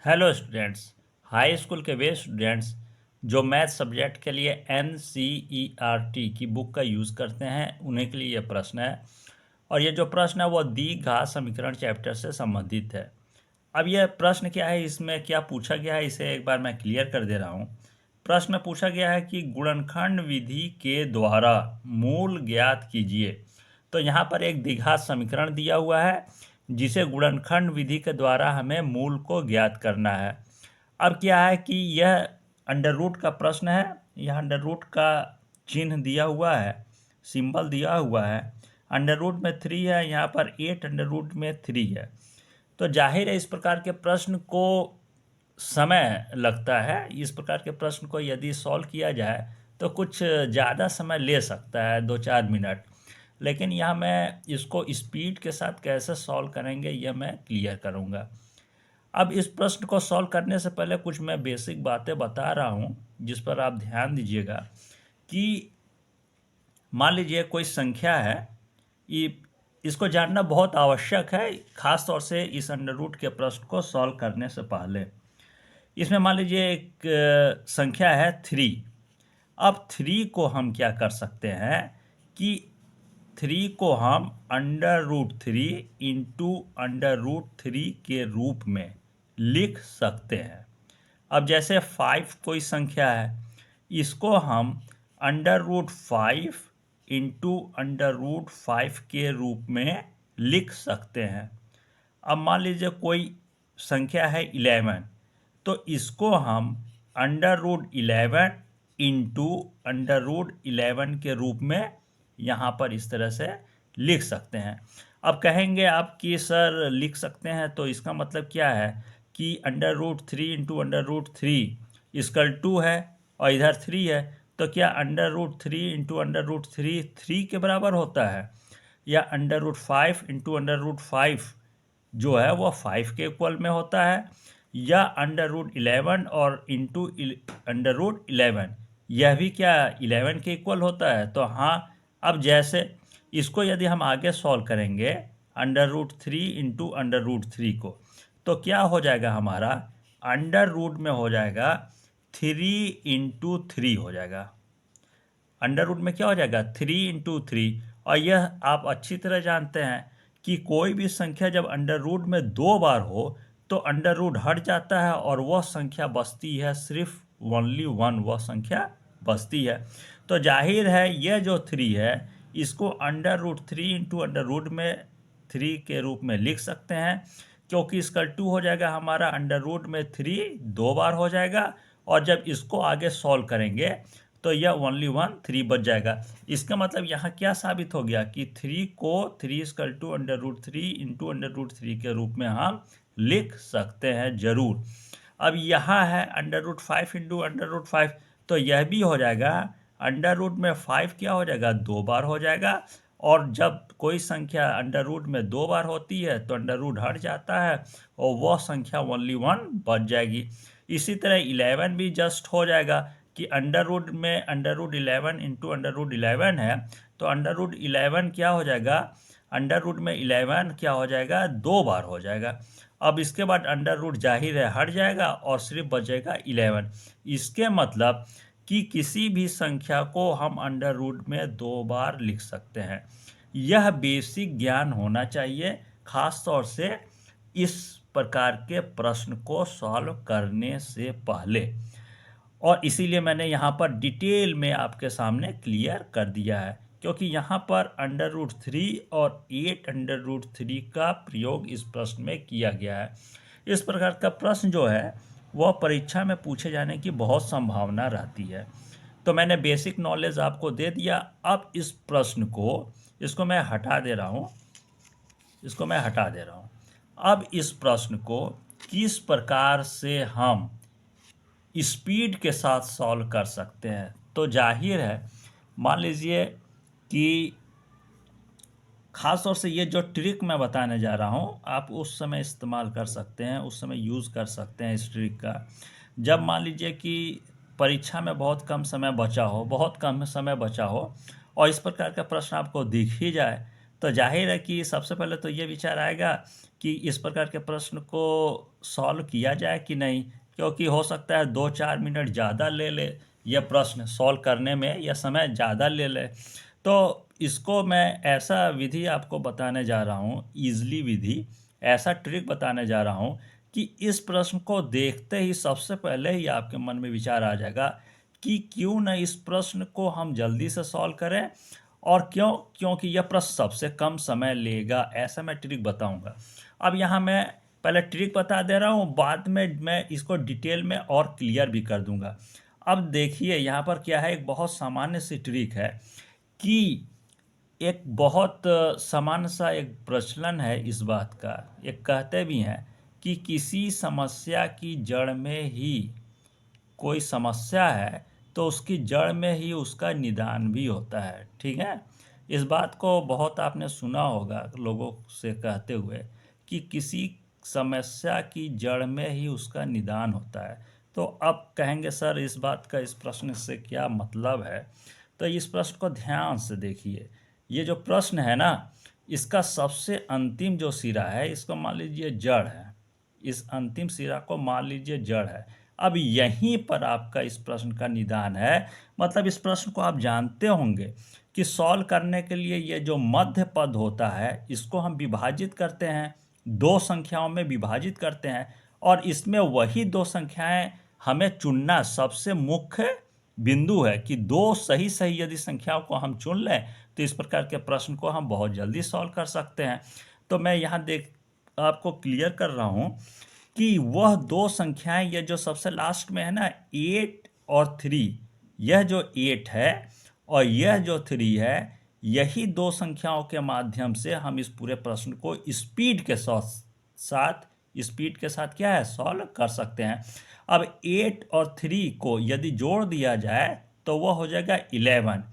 Hello students. High school के वे students जो math subject के लिए NCERT की बुक का यूज़ करते हैं उन्हीं के लिए ये प्रश्न है। और ये जो प्रश्न है वो द्विघात समीकरण चैप्टर से संबंधित है। अब यह प्रश्न क्या है, इसमें क्या पूछा गया है, इसे एक बार मैं क्लियर कर दे रहा हूँ। प्रश्न में पूछा गया है कि गुणनखंड विधि के द्वारा मूल ज्ञात कीजिए। तो यहाँ पर एक द्विघात समीकरण दिया हुआ है जिसे गुणनखंड विधि के द्वारा हमें मूल को ज्ञात करना है। अब क्या है कि यह अंडर रूट का प्रश्न है। यह अंडर रूट का चिन्ह दिया हुआ है, सिंबल दिया हुआ है। अंडर रूट में 3 है, यहाँ पर 8 अंडर रूट में 3 है। तो जाहिर है इस प्रकार के प्रश्न को समय लगता है। इस प्रकार के प्रश्न को यदि सॉल्व किया जाए तो कुछ ज़्यादा समय ले सकता है, 2-4 मिनट। लेकिन यहाँ मैं इसको स्पीड के साथ कैसे सॉल्व करेंगे यह मैं क्लियर करूँगा। अब इस प्रश्न को सॉल्व करने से पहले कुछ मैं बेसिक बातें बता रहा हूँ जिस पर आप ध्यान दीजिएगा। कि मान लीजिए कोई संख्या है, ये इसको जानना बहुत आवश्यक है, खास तौर से इस अंडर रूट के प्रश्न को सॉल्व करने से पहले। इसमें मान लीजिए एक संख्या है 3। अब 3 को हम क्या कर सकते हैं कि 3 को हम √3 इंटू √3 के रूप में लिख सकते हैं। अब जैसे 5 कोई संख्या है, इसको हम √5 इंटू √5 के रूप में लिख सकते हैं। अब मान लीजिए कोई संख्या है 11, तो इसको हम √11 इंटू √11 के रूप में यहाँ पर इस तरह से लिख सकते हैं। अब कहेंगे आप कि सर लिख सकते हैं, तो इसका मतलब क्या है कि √3 इंटू √3 इसकल 2 है और इधर 3 है, तो क्या √3 इंटू √3 3 के बराबर होता है, या √5 इंटू √5 जो है वो 5 के इक्वल में होता है, या √11 और इंटू √11 यह भी क्या 11 के इक्वल होता है। तो हाँ, अब जैसे इसको यदि हम आगे सॉल्व करेंगे √3 इंटू √3 को, तो क्या हो जाएगा हमारा अंडर रूट में हो जाएगा 3 इंटू 3 हो जाएगा। अंडर रूट में क्या हो जाएगा 3 इंटू 3। और यह आप अच्छी तरह जानते हैं कि कोई भी संख्या जब अंडर रूट में 2 बार हो तो अंडर रूट हट जाता है और वह संख्या बचती है सिर्फ ओनली 1, वह संख्या बचती है। तो जाहिर है यह जो 3 है इसको √3 इंटू अंडर रूट में 3 के रूप में लिख सकते हैं, क्योंकि इसका 2 हो जाएगा हमारा अंडर रूट में 3 2 बार हो जाएगा। और जब इसको आगे सॉल्व करेंगे तो यह ओनली 1 3 बच जाएगा। इसका मतलब यहाँ क्या साबित हो गया कि 3 को 3 √3 इंटू √3 के रूप में हम लिख सकते हैं जरूर। अब यहाँ है √5 इंटू √5, तो यह भी हो जाएगा अंडर रूट में 5 क्या हो जाएगा 2 बार हो जाएगा। और जब कोई संख्या अंडर रूट में 2 बार होती है तो अंडर रूट हट जाता है और वह संख्या ओनली 1 बच जाएगी। इसी तरह 11 भी जस्ट हो जाएगा कि अंडर रूट में √11 इंटू √11 है, तो अंडर रूट 11 क्या हो जाएगा, अंडर रूट में 11 क्या हो जाएगा 2 बार हो जाएगा। अब इसके बाद अंडर रूट जाहिर है हट जाएगा और सिर्फ बचेगा 11। इसके मतलब कि किसी भी संख्या को हम अंडर रूट में 2 बार लिख सकते हैं। यह बेसिक ज्ञान होना चाहिए, खास तौर से इस प्रकार के प्रश्न को सॉल्व करने से पहले। और इसीलिए मैंने यहाँ पर डिटेल में आपके सामने क्लियर कर दिया है, क्योंकि यहाँ पर √3 और 8 √3 का प्रयोग इस प्रश्न में किया गया है। इस प्रकार का प्रश्न जो है वह परीक्षा में पूछे जाने की बहुत संभावना रहती है। तो मैंने बेसिक नॉलेज आपको दे दिया। अब इस प्रश्न को, इसको मैं हटा दे रहा हूँ, इसको मैं हटा दे रहा हूँ। अब इस प्रश्न को किस प्रकार से हम स्पीड के साथ सॉल्व कर सकते हैं, तो जाहिर है मान लीजिए कि ख़ास तौर से ये जो ट्रिक मैं बताने जा रहा हूँ आप उस समय इस्तेमाल कर सकते हैं, उस समय यूज़ कर सकते हैं इस ट्रिक का। जब मान लीजिए कि परीक्षा में बहुत कम समय बचा हो, बहुत कम समय बचा हो और इस प्रकार का प्रश्न आपको दिख ही जाए, तो जाहिर है कि सबसे पहले तो ये विचार आएगा कि इस प्रकार के प्रश्न को सॉल्व किया जाए कि नहीं, क्योंकि हो सकता है 2-4 मिनट ज़्यादा ले ले यह प्रश्न सॉल्व करने में, यह समय ज़्यादा ले ले। तो इसको मैं ऐसा विधि आपको बताने जा रहा हूँ, ईज़िली विधि, ऐसा ट्रिक बताने जा रहा हूँ कि इस प्रश्न को देखते ही सबसे पहले ही आपके मन में विचार आ जाएगा कि क्यों न इस प्रश्न को हम जल्दी से सॉल्व करें। और क्यों? क्योंकि यह प्रश्न सबसे कम समय लेगा, ऐसा मैं ट्रिक बताऊंगा। अब यहाँ मैं पहले ट्रिक बता दे रहा हूँ, बाद में मैं इसको डिटेल में और क्लियर भी कर दूंगा। अब देखिए यहाँ पर क्या है, एक बहुत सामान्य सी ट्रिक है कि एक बहुत सामान्य सा एक प्रचलन है इस बात का, एक कहते भी हैं कि किसी समस्या की जड़ में ही, कोई समस्या है तो उसकी जड़ में ही उसका निदान भी होता है। ठीक है, इस बात को बहुत आपने सुना होगा लोगों से कहते हुए कि किसी समस्या की जड़ में ही उसका निदान होता है। तो अब कहेंगे सर इस बात का, इस प्रश्न से क्या मतलब है? तो इस प्रश्न को ध्यान से देखिए। ये जो प्रश्न है ना, इसका सबसे अंतिम जो सिरा है, इसको मान लीजिए जड़ है, इस अंतिम सिरा को मान लीजिए जड़ है। अब यहीं पर आपका इस प्रश्न का निदान है। मतलब इस प्रश्न को आप जानते होंगे कि सॉल्व करने के लिए ये जो मध्य पद होता है, इसको हम विभाजित करते हैं, दो संख्याओं में विभाजित करते हैं, और इसमें वही दो संख्याएं हमें चुनना सबसे मुख्य बिंदु है कि दो सही सही यदि संख्याओं को हम चुन लें तो इस प्रकार के प्रश्न को हम बहुत जल्दी सॉल्व कर सकते हैं। तो मैं यहाँ देख आपको क्लियर कर रहा हूँ कि वह दो संख्याएं, ये जो सबसे लास्ट में है ना 8 और 3, यह जो 8 है और यह जो 3 है, यही दो संख्याओं के माध्यम से हम इस पूरे प्रश्न को स्पीड के साथ क्या है, सॉल्व कर सकते हैं। अब 8 और 3 को यदि जोड़ दिया जाए तो वह हो जाएगा 11।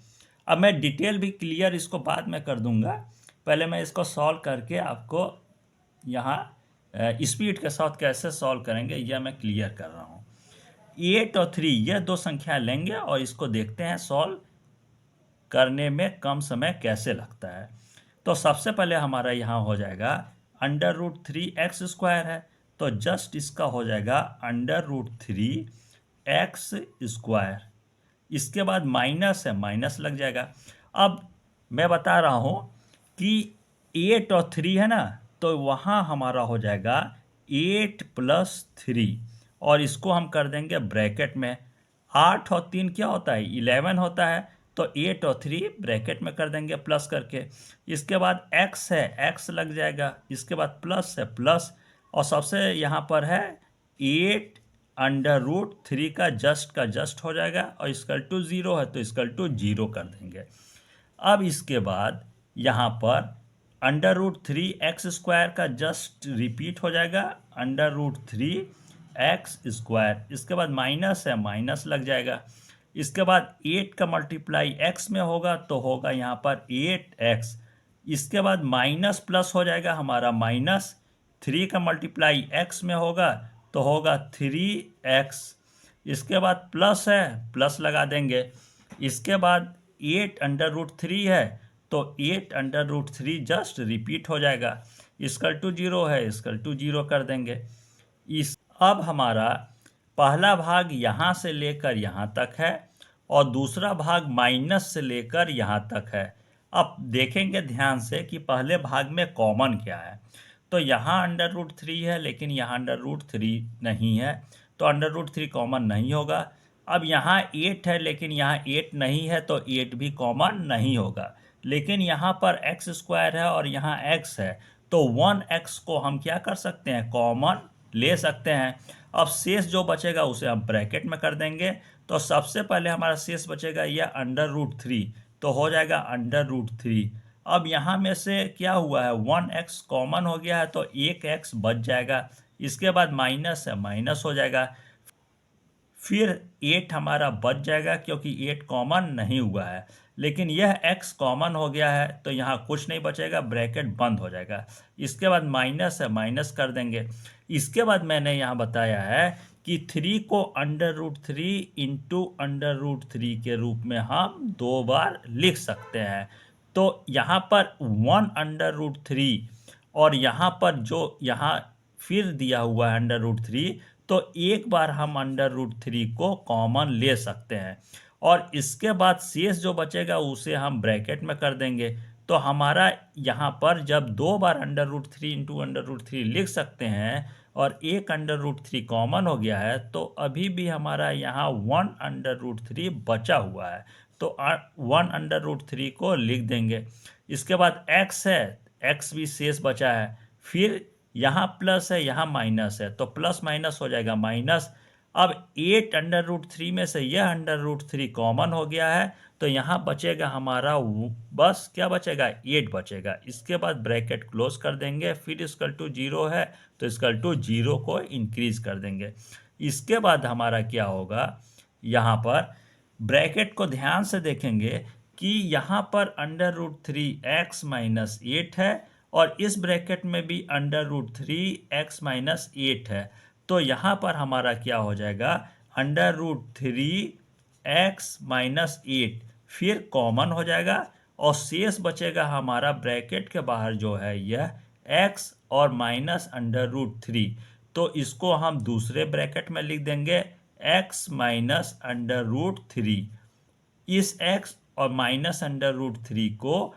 अब मैं डिटेल भी क्लियर इसको बाद में कर दूंगा, पहले मैं इसको सॉल्व करके आपको यहाँ स्पीड के साथ कैसे सॉल्व करेंगे यह मैं क्लियर कर रहा हूँ। 8 और 3 यह दो संख्या लेंगे और इसको देखते हैं सॉल्व करने में कम समय कैसे लगता है। तो सबसे पहले हमारा यहाँ हो जाएगा √3x² है, तो जस्ट इसका हो जाएगा √3x²। इसके बाद माइनस है, माइनस लग जाएगा। अब मैं बता रहा हूँ कि 8 और 3 है ना, तो वहाँ हमारा हो जाएगा 8 + 3, और इसको हम कर देंगे ब्रैकेट में। 8 और 3 क्या होता है, 11 होता है, तो 8 और 3 ब्रैकेट में कर देंगे प्लस करके। इसके बाद x है, x लग जाएगा। इसके बाद प्लस है, प्लस, और सबसे यहाँ पर है 8 √3 का जस्ट हो जाएगा, और इसकल टू 0 है तो इसकल टू 0 कर देंगे। अब इसके बाद यहाँ पर √3x² का जस्ट रिपीट हो जाएगा, √3x²। इसके बाद माइनस है, माइनस लग जाएगा। इसके बाद 8 का मल्टीप्लाई x में होगा तो होगा यहाँ पर 8x। इसके बाद माइनस प्लस हो जाएगा हमारा, माइनस 3 का मल्टीप्लाई x में होगा तो होगा 3x। इसके बाद प्लस है, प्लस लगा देंगे। इसके बाद 8 √3 है तो 8 √3 जस्ट रिपीट हो जाएगा। इसकल टू 0 है, इसकल टू 0 कर देंगे। अब हमारा पहला भाग यहाँ से लेकर यहाँ तक है और दूसरा भाग माइनस से लेकर यहाँ तक है। अब देखेंगे ध्यान से कि पहले भाग में कॉमन क्या है। तो यहाँ √3 है लेकिन यहाँ √3 नहीं है, तो √3 कॉमन नहीं होगा। अब यहाँ 8 है लेकिन यहाँ 8 नहीं है, तो 8 भी कॉमन नहीं होगा। लेकिन यहाँ पर x² है और यहाँ x है, तो 1x को हम क्या कर सकते हैं, कॉमन ले सकते हैं। अब शेष जो बचेगा उसे हम ब्रैकेट में कर देंगे। तो सबसे पहले हमारा शेष बचेगा यह √3, तो हो जाएगा √3। अब यहाँ में से क्या हुआ है, 1x कॉमन हो गया है तो 1x बच जाएगा। इसके बाद माइनस है, माइनस हो जाएगा। फिर 8 हमारा बच जाएगा क्योंकि 8 कॉमन नहीं हुआ है, लेकिन यह x कॉमन हो गया है तो यहाँ कुछ नहीं बचेगा, ब्रैकेट बंद हो जाएगा। इसके बाद माइनस है, माइनस कर देंगे। इसके बाद मैंने यहाँ बताया है कि 3 को √3 × √3 के रूप में हम 2 बार लिख सकते हैं। तो यहाँ पर 1/√3 और यहाँ पर जो यहाँ फिर दिया हुआ है √3, तो एक बार हम √3 को कॉमन ले सकते हैं और इसके बाद शेष जो बचेगा उसे हम ब्रैकेट में कर देंगे। तो हमारा यहाँ पर जब दो बार √3 इंटू √3 लिख सकते हैं और एक √3 कॉमन हो गया है, तो अभी भी हमारा यहाँ 1/√3 बचा हुआ है, तो 1/√3 को लिख देंगे। इसके बाद x है, x भी शेष बचा है, फिर यहाँ प्लस है यहाँ माइनस है, तो प्लस माइनस हो जाएगा माइनस। अब 8/√3 में से यह √3 कॉमन हो गया है, तो यहाँ बचेगा हमारा बस क्या बचेगा, 8 बचेगा। इसके बाद ब्रैकेट क्लोज कर देंगे, फिर इसकल टू 0 है तो इसकल टू 0 को इंक्रीज कर देंगे। इसके बाद हमारा क्या होगा, यहाँ पर ब्रैकेट को ध्यान से देखेंगे कि यहाँ पर √3x माइनस 8 है और इस ब्रैकेट में भी √3x माइनस 8 है, तो यहाँ पर हमारा क्या हो जाएगा, √3x माइनस 8 फिर कॉमन हो जाएगा और शेष बचेगा हमारा ब्रैकेट के बाहर जो है यह x और माइनस √3, तो इसको हम दूसरे ब्रैकेट में लिख देंगे x माइनस √3। इस x और माइनस √3 को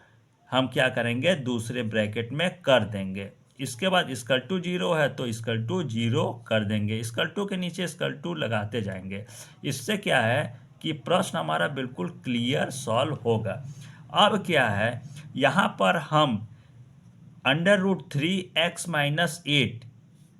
हम क्या करेंगे, दूसरे ब्रैकेट में कर देंगे। इसके बाद इसकल टू 0 है तो इसकल टू 0 कर देंगे, इसकल टू के नीचे इसकल टू लगाते जाएंगे। इससे क्या है कि प्रश्न हमारा बिल्कुल क्लियर सॉल्व होगा। अब क्या है, यहाँ पर हम √3x माइनस 8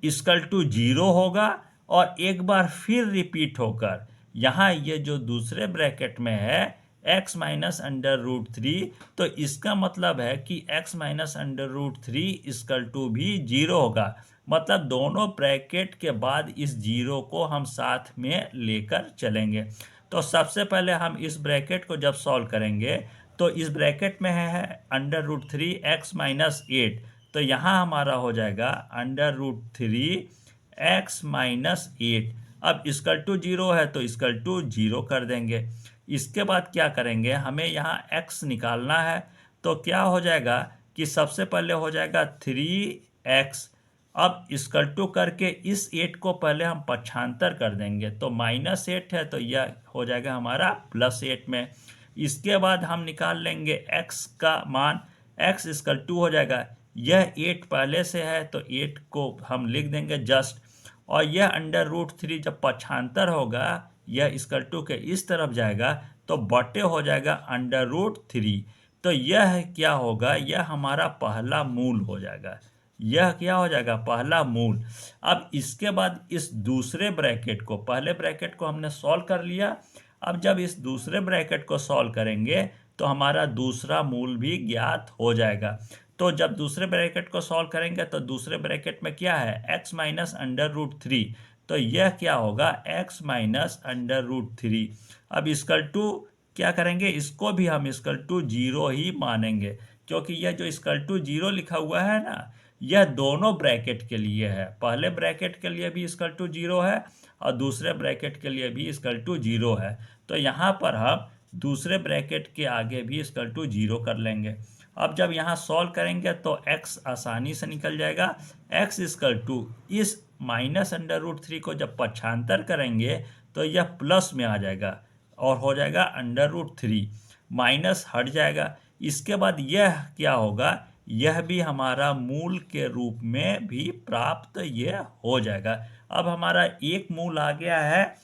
इसकल टू 0 होगा और एक बार फिर रिपीट होकर यहाँ ये जो दूसरे ब्रैकेट में है x माइनस √3, तो इसका मतलब है कि x माइनस √3 इसकल टू भी 0 होगा। मतलब दोनों ब्रैकेट के बाद इस 0 को हम साथ में लेकर चलेंगे। तो सबसे पहले हम इस ब्रैकेट को जब सॉल्व करेंगे तो इस ब्रैकेट में है √3x माइनस 8, तो यहाँ हमारा हो जाएगा √3x माइनस 8। अब इसकल टू 0 है तो इसकल टू 0 कर देंगे। इसके बाद क्या करेंगे, हमें यहाँ x निकालना है, तो क्या हो जाएगा कि सबसे पहले हो जाएगा 3x। अब इसकल टू करके इस 8 को पहले हम पक्षांतर कर देंगे, तो -8 है तो यह हो जाएगा हमारा +8 में। इसके बाद हम निकाल लेंगे x का मान, x इसकल टू हो जाएगा, यह 8 पहले से है तो 8 को हम लिख देंगे जस्ट, और यह √3 जब पक्षांतर होगा यह इसकल टू के इस तरफ जाएगा तो बटे हो जाएगा √3, तो यह क्या होगा, यह हमारा पहला मूल हो जाएगा, यह क्या हो जाएगा, पहला मूल। अब इसके बाद इस दूसरे ब्रैकेट को, पहले ब्रैकेट को हमने सॉल्व कर लिया, अब जब इस दूसरे ब्रैकेट को सॉल्व करेंगे तो हमारा दूसरा मूल भी ज्ञात हो जाएगा। तो जब दूसरे ब्रैकेट को सॉल्व करेंगे तो दूसरे ब्रैकेट में क्या है, x माइनस √3, तो यह क्या होगा, x माइनस √3। अब इसकल टू क्या करेंगे, इसको भी हम इसकल टू 0 ही मानेंगे, क्योंकि यह जो इसकल टू 0 लिखा हुआ है ना, यह दोनों ब्रैकेट के लिए है। पहले ब्रैकेट के लिए भी इसकल टू 0 है और दूसरे ब्रैकेट के लिए भी इसकल टू 0 है, तो यहाँ पर हम दूसरे ब्रैकेट के आगे भी इसकल टू 0 कर लेंगे। अब जब यहाँ सॉल्व करेंगे तो x आसानी से निकल जाएगा, x इसकल टू इस माइनस √3 को जब पक्षांतर करेंगे तो यह प्लस में आ जाएगा और हो जाएगा √3, माइनस हट जाएगा। इसके बाद यह क्या होगा, यह भी हमारा मूल के रूप में भी प्राप्त यह हो जाएगा। अब हमारा एक मूल आ गया है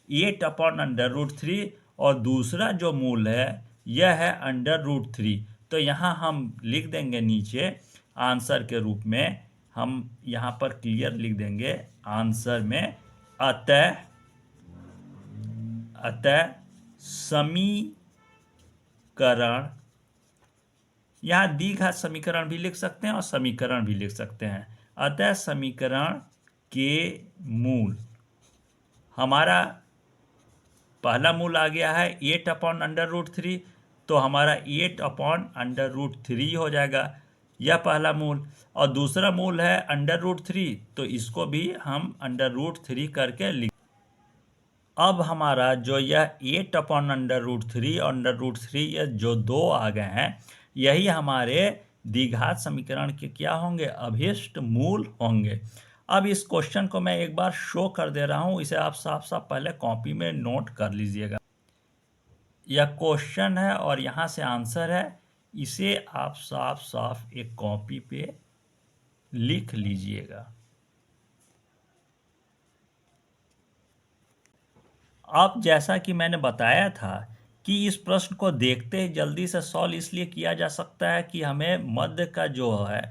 8/√3 और दूसरा जो मूल है यह है √3, तो यहाँ हम लिख देंगे नीचे आंसर के रूप में, हम यहाँ पर क्लियर लिख देंगे आंसर में, अतः समीकरण, यहाँ द्विघात समीकरण भी लिख सकते हैं और समीकरण भी लिख सकते हैं। अतः समीकरण के मूल, हमारा पहला मूल आ गया है 8/√3, तो हमारा 8/√3 हो जाएगा, यह पहला मूल। और दूसरा मूल है √3, तो इसको भी हम √3 करके लिख। अब हमारा जो यह 8/√3 और √3 ये जो दो आ गए हैं, यही हमारे द्विघात समीकरण के क्या होंगे, अभिष्ट मूल होंगे। अब इस क्वेश्चन को मैं एक बार शो कर दे रहा हूं, इसे आप साफ साफ पहले कॉपी में नोट कर लीजिएगा। यह क्वेश्चन है और यहां से आंसर है, इसे आप साफ साफ एक कॉपी पे लिख लीजिएगा। अब जैसा कि मैंने बताया था कि इस प्रश्न को देखते ही जल्दी से सॉल्व इसलिए किया जा सकता है कि हमें मध्य का जो है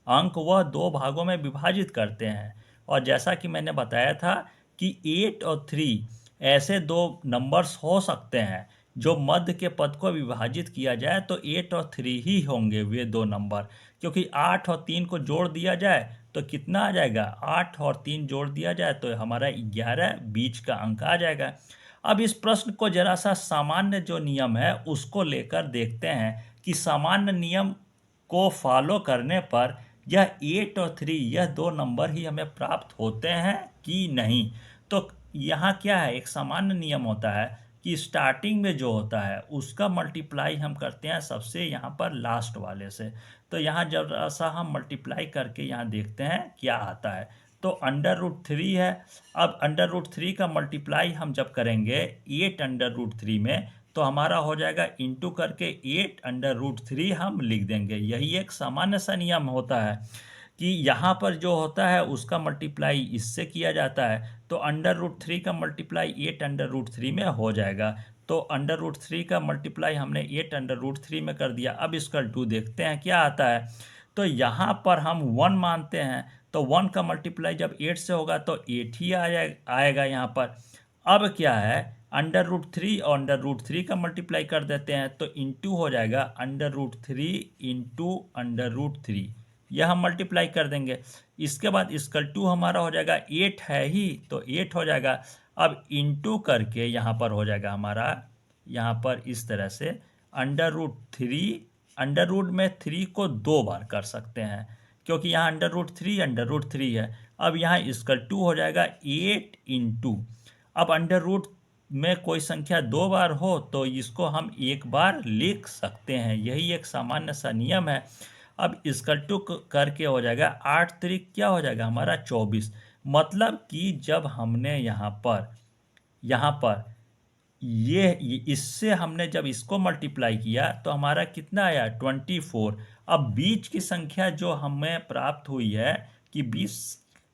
अंक वह दो भागों में विभाजित करते हैं। और जैसा कि मैंने बताया था कि 8 और 3 ऐसे दो नंबर्स हो सकते हैं जो मध्य के पद को विभाजित किया जाए तो 8 और 3 ही होंगे वे दो नंबर, क्योंकि 8 और 3 को जोड़ दिया जाए तो कितना आ जाएगा, 8 और 3 जोड़ दिया जाए तो हमारा 11 बीच का अंक आ जाएगा। अब इस प्रश्न को जरा सा सामान्य जो नियम है उसको लेकर देखते हैं कि सामान्य नियम को फॉलो करने पर यह 8 और 3 यह दो नंबर ही हमें प्राप्त होते हैं कि नहीं। तो यहाँ क्या है, एक सामान्य नियम होता है कि स्टार्टिंग में जो होता है उसका मल्टीप्लाई हम करते हैं सबसे यहाँ पर लास्ट वाले से। तो यहाँ जब सा हम मल्टीप्लाई करके यहाँ देखते हैं क्या आता है, तो अंडर रूट 3 है। अब अंडर रूट 3 का मल्टीप्लाई हम जब करेंगे 8 अंडर रूट 3 में तो हमारा हो जाएगा इंटू करके 8 अंडर रूट 3 हम लिख देंगे। यही एक सामान्य सा नियम होता है कि यहाँ पर जो होता है उसका मल्टीप्लाई इससे किया जाता है, तो अंडर रूट 3 का मल्टीप्लाई 8 अंडर रूट 3 में हो जाएगा। तो अंडर रूट 3 का मल्टीप्लाई हमने 8 अंडर रूट 3 में कर दिया। अब इसका 2 देखते हैं क्या आता है। तो यहाँ पर हम 1 मानते हैं, तो 1 का मल्टीप्लाई जब 8 से होगा तो 8 ही आएगा यहाँ पर। अब क्या है, अंडर रूट 3 और अंडर रूट 3 का मल्टीप्लाई कर देते हैं तो इंटू हो जाएगा under root 3 into under root 3, यह हम मल्टीप्लाई कर देंगे। इसके बाद इसका 2 हमारा हो जाएगा, 8 है ही तो 8 हो जाएगा। अब इंटू करके यहाँ पर हो जाएगा हमारा, यहाँ पर इस तरह से अंडर रूट में 3 को 2 बार कर सकते हैं क्योंकि यहाँ अंडर रूट 3 है। अब यहाँ इसका 2 हो जाएगा 8 इंटू, अब अंडर रूट में कोई संख्या 2 बार हो तो इसको हम एक बार लिख सकते हैं, यही एक सामान्य सा नियम है। अब इसका 2 करके हो जाएगा 8 3 क्या हो जाएगा हमारा 24। मतलब कि जब हमने यहाँ पर ये इससे हमने जब इसको मल्टीप्लाई किया तो हमारा कितना आया 24। अब बीच की संख्या जो हमें प्राप्त हुई है कि 20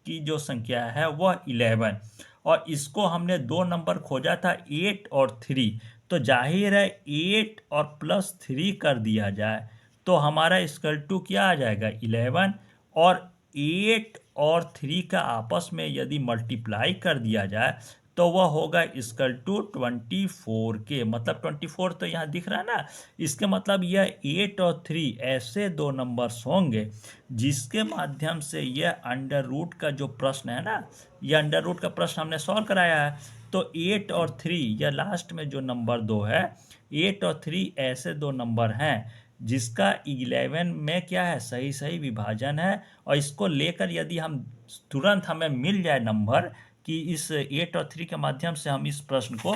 की जो संख्या है वह 11, और इसको हमने दो नंबर खोजा था 8 और 3, तो जाहिर है 8 और +3 कर दिया जाए तो हमारा इक्वल टू क्या आ जाएगा 11, और 8 और 3 का आपस में यदि मल्टीप्लाई कर दिया जाए तो वह होगा इक्वल टू 24 के, मतलब 24 तो यहाँ दिख रहा है ना। इसके मतलब यह 8 और 3 ऐसे दो नंबर्स होंगे जिसके माध्यम से यह अंडर रूट का जो प्रश्न है ना, यह अंडर रूट का प्रश्न हमने सॉल्व कराया है। तो 8 और 3 यह लास्ट में जो नंबर 2 है, 8 और 3 ऐसे दो नंबर हैं जिसका 11 में क्या है सही सही विभाजन है। और इसको लेकर यदि हम तुरंत हमें मिल जाए नंबर कि इस 8 और 3 के माध्यम से हम इस प्रश्न को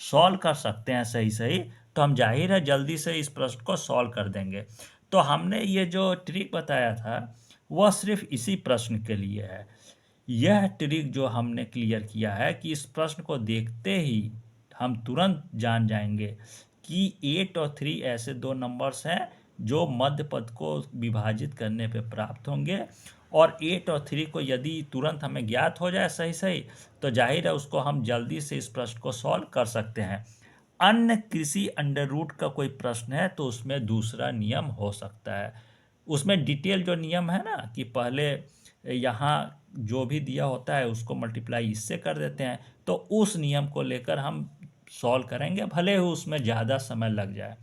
सॉल्व कर सकते हैं सही सही, तो हम जाहिर है जल्दी से इस प्रश्न को सॉल्व कर देंगे। तो हमने ये जो ट्रिक बताया था वह सिर्फ इसी प्रश्न के लिए है। यह ट्रिक जो हमने क्लियर किया है कि इस प्रश्न को देखते ही हम तुरंत जान जाएंगे कि 8 और 3 ऐसे दो नंबर्स हैं जो मध्य पद को विभाजित करने पे प्राप्त होंगे, और 8 और 3 को यदि तुरंत हमें ज्ञात हो जाए सही सही तो जाहिर है उसको हम जल्दी से इस प्रश्न को सॉल्व कर सकते हैं। अन्य किसी अंडर रूट का कोई प्रश्न है तो उसमें दूसरा नियम हो सकता है, उसमें डिटेल जो नियम है ना कि पहले यहाँ जो भी दिया होता है उसको मल्टीप्लाई इससे कर देते हैं, तो उस नियम को लेकर हम सॉल्व करेंगे भले ही उसमें ज़्यादा समय लग जाए।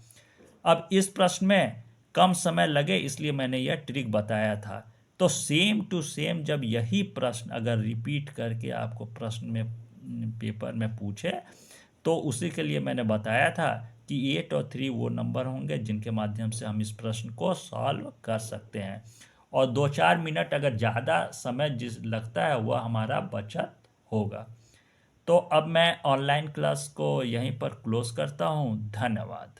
अब इस प्रश्न में कम समय लगे इसलिए मैंने यह ट्रिक बताया था। तो सेम टू सेम जब यही प्रश्न अगर रिपीट करके आपको प्रश्न में पेपर में पूछे तो उसी के लिए मैंने बताया था कि 8 और 3 वो नंबर होंगे जिनके माध्यम से हम इस प्रश्न को सॉल्व कर सकते हैं, और 2-4 मिनट अगर ज़्यादा समय जिस लगता है वह हमारा बचत होगा। तो अब मैं ऑनलाइन क्लास को यहीं पर क्लोज करता हूँ। धन्यवाद।